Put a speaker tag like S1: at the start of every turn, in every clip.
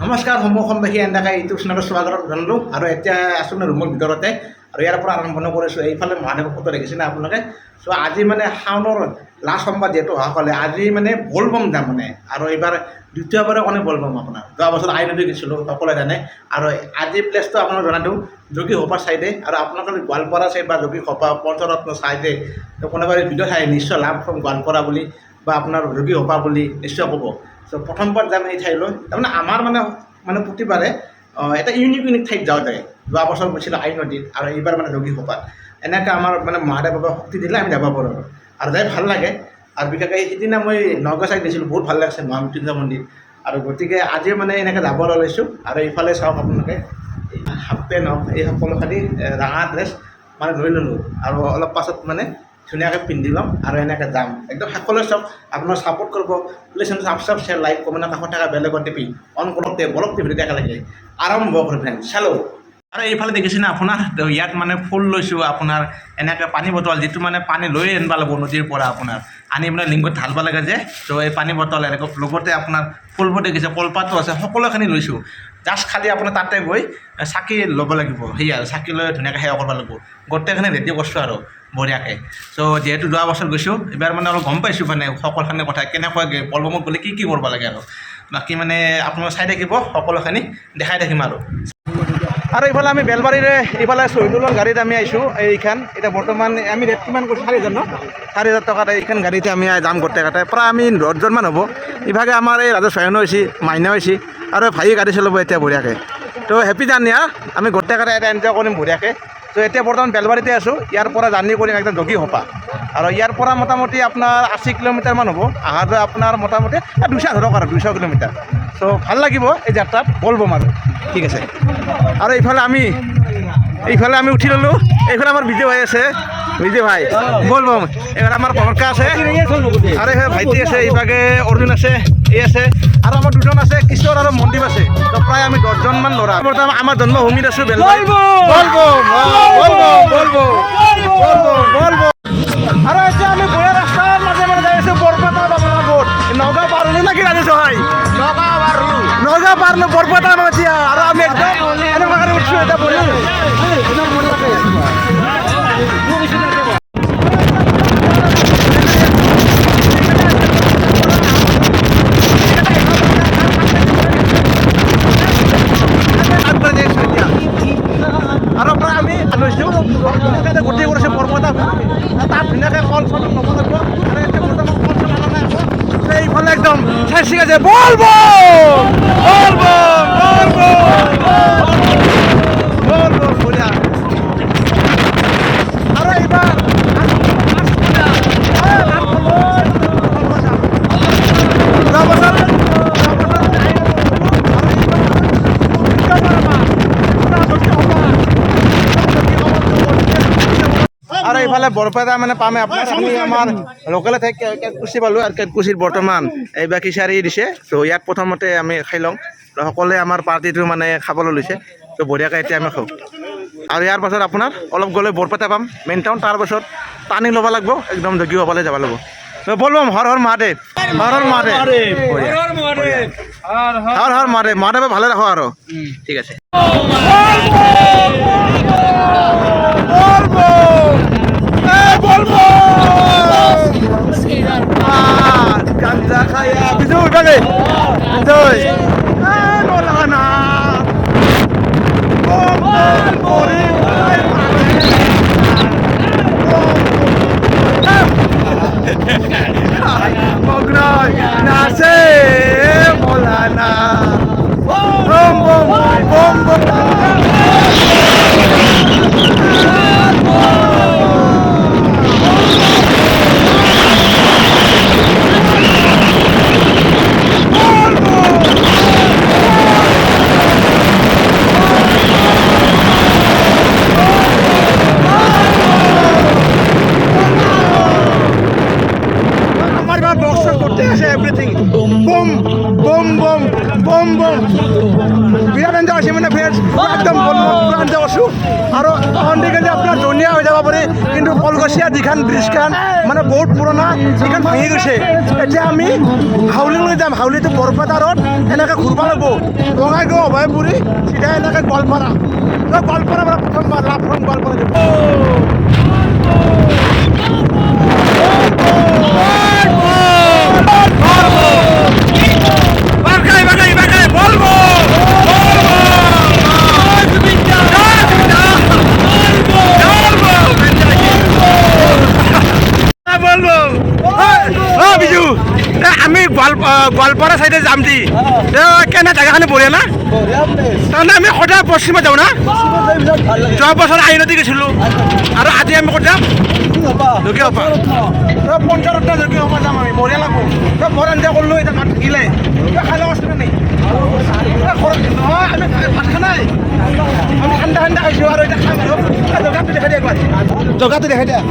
S1: নমস্কাৰ সমবাসী এনেকৈ ইউটিউব চেনেলত স্বাগতম জনালোঁ আৰু এতিয়া আছোঁ মানে ৰুমৰ ভিতৰতে আৰু ইয়াৰ পৰা আৰম্ভ কৰিছোঁ। এইফালে মহাদেৱৰ ফটো দেখিছে না আপোনালোকে। চ' আজি মানে শাওনৰ লাষ্ট সোমবাৰ যিহেতু অহাকালি আজি মানে বলবম যাম মানে, আৰু এইবাৰ দ্বিতীয়বাৰৰ কাৰণে বলবম আপোনাৰ। যোৱা বছৰ আই নদী গৈছিলোঁ সকলোৱে জানে, আৰু আজি প্লেচটো আপোনাক জনাই দিওঁ যোগীঘোপা চাইডে, আৰু আপোনালোকে গোৱালপাৰা চাইড বা যোগীঘোপা পঞ্চৰত্ন চাইডে কোনোবাই ভিডিঅ' চাই নিশ্চয় লাভ ফ্ৰম গোৱালপাৰা বুলি বা আপোনাৰ যোগীঘোপা বুলি নিশ্চয় ক'ব। চ' প্ৰথমবাৰ যাম এই ঠাইলৈ। তাৰমানে আমাৰ মানে প্ৰতিবাৰে এটা ইউনিক ঠাইত যাওঁ যায়। যোৱা বছৰ গৈছিলোঁ আই নদীত আৰু এইবাৰ মানে যোগীঘোপাত। এনেকৈ আমাৰ মানে মহাদেৱ বাবা শক্তি দিলে আমি যাব পাৰোঁ আৰু যাই ভাল লাগে। আৰু বিশেষকৈ সিদিনা মই নগাঁও চাইড গৈছিলোঁ, বহুত ভাল লাগিছে মহামৃত্যুঞ্জয় মন্দিৰ। আৰু গতিকে আজি মানে এনেকৈ যাব লৈছোঁ। আৰু এইফালে চাওক আপোনালোকে হাফ পেণ্ট হওক এই সকলোখিনি ৰঙা ড্ৰেছ মানে লৈ ল'লোঁ, আৰু অলপ পাছত মানে ধুনীয়াকৈ পিন্ধি ল'ম আৰু এনেকৈ যাম। একদম সকলোৱে চাওক, আপোনাৰ ছাপোৰ্ট কৰিব প্লিজ। ছাবস্ক্ৰাইব শ্বেয়াৰ লাইক কমেণ্টৰ কাষত থকা বেলেগত টিপি অন কৰক বলক টিভি একেলগে আৰম্ভ কৰি ফ্ৰেণ্ড চালো। আৰু এইফালে দেখিছেনে আপোনাৰ, ইয়াত মানে ফুল লৈছোঁ আপোনাৰ এনেকৈ পানী বটল, যিটো মানে পানী লৈ আনিব লাগিব নদীৰ পৰা আপোনাৰ আনি মানে লিংগত ঢালিব লাগে যে। ত' এই পানী বটল এনেকৈ লগতে আপোনাৰ ফুলবোৰ দেখিছে, কলপাতো আছে, সকলোখিনি লৈছোঁ। জাষ্ট খালি আপোনাৰ তাতে গৈ চাকি ল'ব লাগিব, সেয়া চাকি লৈ ধুনীয়াকৈ সেৱা কৰিব লাগিব। গোটেইখিনি ৰেডি কৰিছোঁ আৰু বঢ়িয়াকৈ। চ' যিহেতু যোৱা বছৰ গৈছোঁ, এইবাৰ মানে অলপ গম পাইছোঁ মানে সকলোখিনি কথা কেনেকৈ বলবমত গ'লে কি কৰিব লাগে। আৰু বাকী মানে আপোনালোকে চাই থাকিব, সকলোখিনি দেখাই থাকিম আৰু এইফালে আমি বেলবাৰীৰে এইফালে শহীদুলৰ গাড়ীত আমি আহিছোঁ। এইখন এতিয়া বৰ্তমান আমি ৰেট কিমান কৰিছোঁ, 4,000 ন? 4,000 টকাত এইখন গাড়ীতে আমি যাম গোটেইকেইটাই। প্ৰায় আমি 10জনমান হ'ব। ইভাগে আমাৰ এই ৰাজেশ চয়নো হৈছে, মাইনা হৈছে, আৰু ভাই গাড়ী চলাব এতিয়া বঢ়িয়াকৈ। তো হেপী জাৰ্ণি হা, আমি গোটেইকেইটাই এটা এনজয় কৰিম বঢ়িয়াকৈ। তো এতিয়া বৰ্তমান বেলবাৰীতে আছোঁ, ইয়াৰ পৰা জাৰ্ণি কৰিম একদম যোগীঘোপা। আৰু ইয়াৰ পৰা মোটামুটি আপোনাৰ 80 কিলোমিটাৰমান হ'ব, অহা যোৱা আপোনাৰ মোটামুটি 200 ধৰক আৰু 200 কিলোমিটাৰ। চ' ভাল লাগিব এই যাত্ৰাত, বলবম আৰু ঠিক আছে। আৰু এইফালে আমি উঠি ল'লোঁ। এইফালে আমাৰ বিজয় ভাই আছে, বিজয় ভাই বলবম। এইফালে আমাৰ পৰকা আছে, আৰু এইফালে ভাইটি আছে, এইভাগে অৰ্জুন আছে, এই আছে, আৰু আমাৰ দুজন আছে কিশোৰ আৰু মনদীপ আছে। তো প্ৰায় আমি 10জনমান ল'ৰা বৰ্তমান আমাৰ জন্মভূমিত আছোঁ বেলবাৰী। আৰু এতিয়া আমি বঢ়িয়া ৰাস্তাৰ মাজে যাই আছোঁ বৰপেটা বাবুত। নগাঁও পাৰ হ'লোঁ নেকি ৰাজেশ ভাই? নগাঁও পাৰলোঁ বৰপেটা ন এতিয়া। আৰু আমি একদম এনেকুৱাকৈ উঠছোঁ এতিয়া বঢ়িয়া। আৰু পৰা আমি লৈছোঁ ধুনীয়াকৈ গোটেই কৰিছোঁ বৰপেটা। তাত ধুনীয়াকৈ কল চল ল'ব লাগিব, আৰু এতিয়া বৰ্তমান কল চল অনা নাই আকৌ। এইফালে একদম চাই আছে বলবম বঢ়িয়া। আৰু এইবাৰ আৰু এইফালে বৰপেটা মানে পামে আপোনাৰ। আমি আমাৰ লোকেলে ঠাই কেটকুচি পালোঁ, আৰু কেটকুচিত বৰ্তমান এইবাৰ খিচাৰি দিছে। ত' ইয়াত প্ৰথমতে আমি খাই লওঁ, সকলোৱে আমাৰ পাৰ্টিটো মানে খাবলৈ লৈছে। ত' বঢ়িয়াকৈ এতিয়া আমি খাওঁ। আৰু ইয়াৰ পাছত আপোনাৰ অলপ গ'লে বৰপেটা পাম মেইন টাউন, তাৰপাছত টাৰ্ণিং ল'ব লাগিব, একদম যোগীঘোপালৈ যাব লাগিব। বলবম হৰ হৰ মহাদেৱ, হৰ হৰ মহাদেৱ, হৰ হৰ মহাদেৱ। মহাদেৱে ভালে ৰাখো আৰু ঠিক আছে। গাঞ্জা খায়া বিজয় বাগে বিজয় মৌলানা মগ্নয় নাচে মৌলানা বম বম বম বম। বিৰাট এনজয় হৈছে মানে ফ্ৰেণ্ডছ একদম পুৰা এনজয় কৰিছোঁ আৰু সন্ধিকালি আপোনাৰ ধুনীয়া হৈ যাব পাৰি কিন্তু কলগছিয়া যিখন ব্ৰিজখন মানে বহুত পুৰণা যিখন ভাঙি গৈছে এতিয়া আমি হাউলিলৈ যাম হাউলিটো বৰপেটা ৰোড এনেকৈ ঘূৰিব লাগিব বঙাইগাঁও অভয়পুৰী চিধা এনেকৈ গোৱালপাৰা গোৱালপাৰা পৰা প্ৰথমবাৰ লাভ ফ্ৰম গোৱালপাৰা যাব আমি গোৱালপাৰা চাইডে যাম দি কেনে জেগাখিনি বঢ়িয়া না তাৰমানে আমি সদায় পশ্চিমত যাওঁ না যোৱা বছৰ আইনদী গৈছিলোঁ আৰু আজি আমি ক'ত যাম জগিয়াপা পঞ্চায়তটা জগিয়াপা যাম আমি বঢ়িয়া লাগব বৰ আঞ্জা কৰিলোঁ এতিয়া ভাত থাকিলে খাই লওঁ নেকি নহয় আমি ভাত খা নাই আমি ঠাণ্ডা ঠাণ্ডা খাইছোঁ আৰু এতিয়া খাম আৰু জগাটো দেখাই দিয়া একবাৰ জগাটো দেখাই দিয়া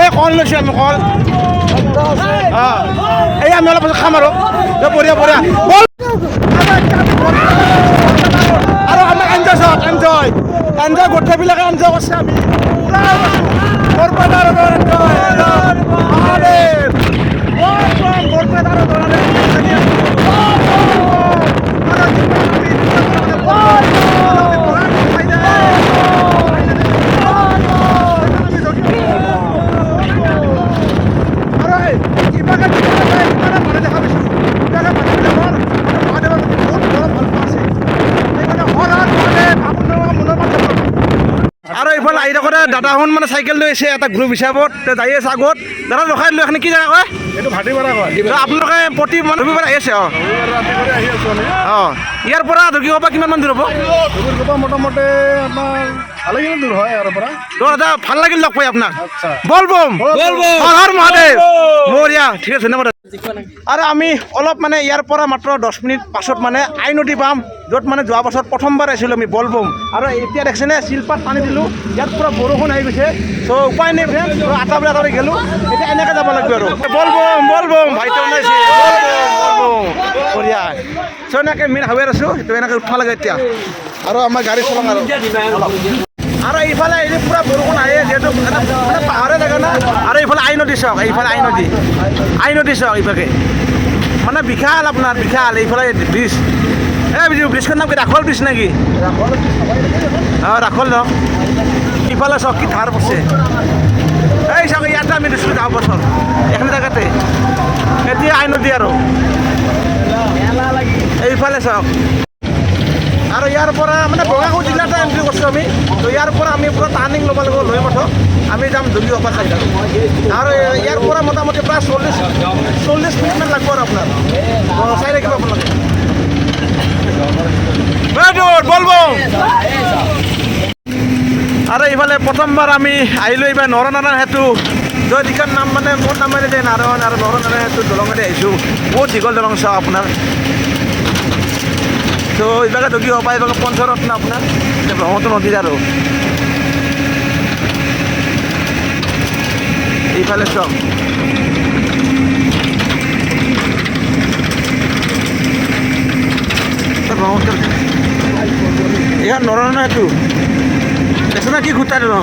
S1: এই কল লৈছোঁ আমি কল এই আমি অলপ পাছত খাম আৰু বঢ়িয়া বঢ়িয়া আৰু আমাৰ এনজয় চাওক এনজয় এনজয় গোটেইবিলাকে এনজয় কৰিছে আমি বৰপেটাৰ আৰু এইফালে আহি থাকোঁতে দাদাহঁত মানে চাইকেল লৈ আছে এটা গ্ৰুপ হিচাপত যাই আছে আগত দাদা ৰখাই দিলোঁ এখানে কি জেগা কয়
S2: এইটো ভাটিপাৰা কয়
S1: আপোনালোকে প্ৰতি ৰবিবাৰ আহি আছে অঁ ইয়াৰ পৰা জগিয়াপা কিমান মান দূৰ হ'ব
S2: জগিয়াপা মোটামুটি আপোনাৰ ভালেখিনি দূৰ হয় ইয়াৰ পৰা
S1: দাদা ভাল লাগিল লগ পাই আপোনাক
S2: আচ্ছা
S1: বল বম হৰ হৰ মহাদেৱ বঢ়িয়া ঠিক আছে ধন্যবাদ আৰু আমি অলপ মানে ইয়াৰ পৰা মাত্ৰ 10 মিনিট পাছত মানে আইনদী পাম য'ত মানে যোৱা বছৰ প্ৰথমবাৰ আহিছিলোঁ আমি বল বম আৰু এতিয়া দেখিছেনে শিলপাত টানি দিলোঁ ইয়াত পুৰা বৰষুণ আহি গৈছে চ' উপায় নাই ফ্ৰেণ্ড আটাবলৈ আটাবলৈ গ'লোঁ এতিয়া এনেকৈ যাব লাগিব আৰু বল বম ভাইটি ওলাইছে বল বম বঢ়িয়া চ' এনেকৈ মেইন হাৱেৰ আছোঁ সেইটো এনেকৈ উঠবা লাগে এতিয়া আৰু আমাৰ গাড়ী চলাম আৰু এইফালে এই পুৰা বৰষুণ আহে যিহেতু মানে পাহাৰে জেগা না আৰু এইফালে আইনদী চাওক এইফালে আইনদী চাওক এইভাগে মানে বিশাল আপোনাৰ বিশাল এইফালে ব্ৰিজ এই ব্ৰিজখনৰ নাম কি ৰাখল ব্ৰিজ নেকি অঁ ৰাখল ন ইফালে চাওক কি ধাৰ পৰছে এই চাওক ইয়াতে আমি দিছিলোঁ যোৱা বছৰ এইখিনি জেগাতে এতিয়া আইনদী আৰু এইফালে চাওক আৰু ইয়াৰ পৰা মানে বঙাইগাঁও জিলাতে এণ্ট্ৰি কৰিছোঁ আমি তো ইয়াৰ পৰা আমি পুৰা টাৰ্ণিং ল'ব লাগিব লৈ মাথো আমি যাম জগিয়াপা চাইড আৰু ইয়াৰ পৰা মোটামুটি প্ৰায় 40 মিনিটমান লাগিব আৰু আপোনাৰ চাই থাকিব আপোনালোকে বলব আৰু এইফালে প্ৰথমবাৰ আমি আহিলোঁ এইবাৰ নৰনাৰায়ণ সেতু য'ত যিখন নাম মানে মোৰ নামেৰে যে নাৰায়ণ আৰু নৰনাৰায়ণ সেতু দলঙতে আহিছোঁ বহুত দীঘল দলং চাওঁ আপোনাৰ তো এইভাগে জগিয়াপা এইভাগে পঞ্চৰত্ন আপোনাৰ ব্ৰহ্মপুত্ৰ নদীত আৰু এইফালে চব ব্ৰহ্মপুত্ৰ এইখন নৰনাৰায়ণ সেতু দেখছ না কি ঘূৰ্তা দিল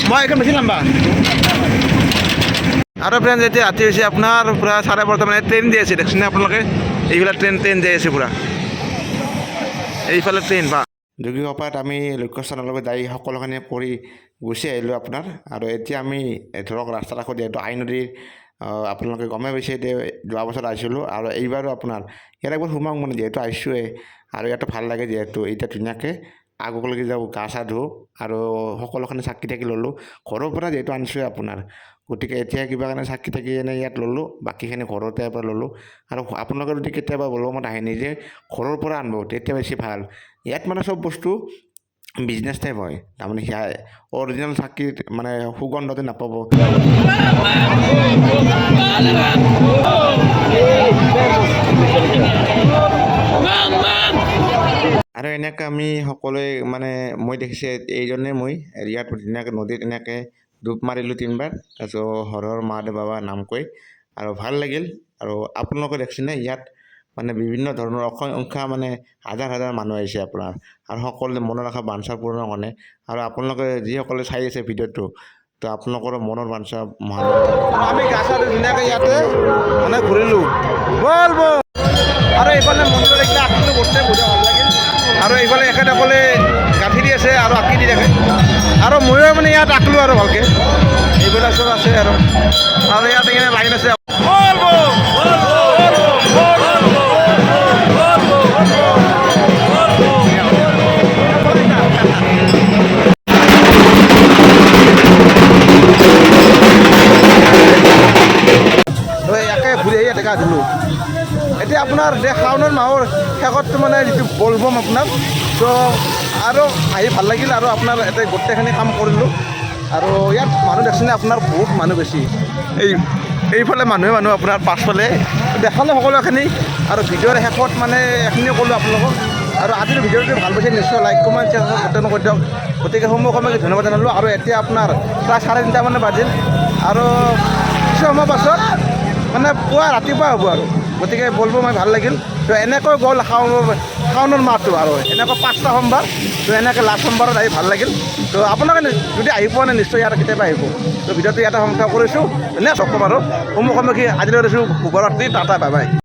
S1: মই এইখন বেছি লাম্বা আৰু ফ্ৰেণ্ড এতিয়া ৰাতি হৈছে আপোনাৰ পূৰা 12:30 মানে ট্ৰেইন দি আছে দেখছোনে আপোনালোকে এইফালে ট্ৰেইন যাই আছে পূৰা এইফালে ট্ৰেইন বা জগিয়াপাত আমি লক্ষ্যস্থানলৈকে যাই সকলোখিনি কৰি গুচি আহিলোঁ আপোনাৰ আৰু এতিয়া আমি ধৰক ৰাস্তাৰ কাষত যিহেতু আইনদীৰ আপোনালোকে গমেই পাইছে এতিয়া যোৱা বছৰ আহিছিলোঁ আৰু এইবাৰো আপোনাৰ ইয়াত একবাৰ সোমাওঁ মানে যিহেতু আহিছোঁৱে আৰু ইয়াতো ভাল লাগে যিহেতু এতিয়া ধুনীয়াকৈ আগলৈকে যাওঁ গা চা ধুওঁ আৰু সকলোখিনি চাকি থাকি ল'লোঁ ঘৰৰ পৰা যিহেতু আনিছোঁৱে আপোনাৰ গতিকে এতিয়া কিবা কাৰণে চাকি থাকি এনে ইয়াত ল'লোঁ বাকীখিনি ঘৰতে পৰা ল'লোঁ আৰু আপোনালোকে যদি কেতিয়াবা বলবমত আহে নিজে ঘৰৰ পৰা আনিব তেতিয়া বেছি ভাল ইয়াত মানে চব বস্তু বিজনেছ টাইপ হয় তাৰমানে সেয়া অৰিজিনেল চাকিৰ মানে সুগন্ধটো নাপাব আৰু এনেকৈ আমি সকলোৱে মানে মই দেখিছে এইজনে মই ইয়াত ধুনীয়াকৈ নদীত এনেকৈ ডুব মাৰিলোঁ 3 বাৰ তাৰপিছত হৰ হৰ মহাদেৱ বাবা নাম কৈ
S3: আৰু ভাল লাগিল। আৰু আপোনালোকে দেখিছেনে ইয়াত মানে বিভিন্ন ধৰণৰ অসংখ্য মানে হাজাৰ হাজাৰ মানুহ আহিছে আপোনাৰ, আৰু সকলোৱে মনৰ আশা বাঞ্ছা পূৰণৰ কাৰণে। আৰু আপোনালোকে যিসকলে চাই আছে ভিডিঅ'টো, তো আপোনালোকৰ মনৰ বাঞ্ছা আমি গা চা ধুনীয়াকৈ ইয়াতে মানে ঘূৰিলোঁ বল বল। আৰু এইফালে মন্দিৰত এইবিলাক আঁকিলোঁ গোটেই বহুত ভাল লাগিল। আৰু এইফালে এখেতসকলে গাঁঠি দি আছে আৰু আঁকি দি থাকে, আৰু ময়ো মানে ইয়াত আঁকিলোঁ আৰু ভালকৈ। এইবিলাক চব আছে আৰু ইয়াত এইখিনি লাইন আছে। ঘূৰি আহি ইয়াতে গা ধুলোঁ। এতিয়া আপোনাৰ শাওণৰ মাহৰ শেষতটো মানে যিটো বলবম আপোনাৰ, তো আৰু আহি ভাল লাগিল। আৰু আপোনাৰ ইয়াতে গোটেইখিনি কাম কৰিলোঁ। আৰু ইয়াত মানুহ দেখিছেনে আপোনাৰ বহুত মানুহ বেছি। এইফালে মানুহ আপোনাৰ পাছফালে দেখালে সকলোখিনি। আৰু ভিডিঅ'ৰ শেষত মানে এইখিনিয়ে ক'লোঁ আপোনালোকক। আৰু আজিৰ ভিডিঅ'টো ভাল পাইছে নিশ্চয় লাইক কমেণ্ট শ্বেয়াৰ কৰি দিয়ক। গতিকে সমূহকে ধন্যবাদ জনালোঁ। আৰু এতিয়া আপোনাৰ প্ৰায় 3:30 মানে বাজিল, আৰু কিছু সময় পাছত মানে পুৱা ৰাতিপুৱা হ'ব আৰু। গতিকে বলবো মই ভাল লাগিল। তো এনেকৈ গ'ল শাওণৰ মাহটো, আৰু এনেকৈ 5টা সোমবাৰ, তো এনেকৈ লাষ্ট সোমবাৰত আহি ভাল লাগিল। তো আপোনালোকে যদি আহি পোৱা নাই নিশ্চয় ইয়াত কেতিয়াবা আহিব। তো ভিডিঅ'টো ইয়াতে সমাপ্ত কৰিছোঁ। নেক্সট ক'ম আৰু সমূহ আজিলৈ দিছোঁ শুভৰাত্ৰি, টাটা বাই বাই।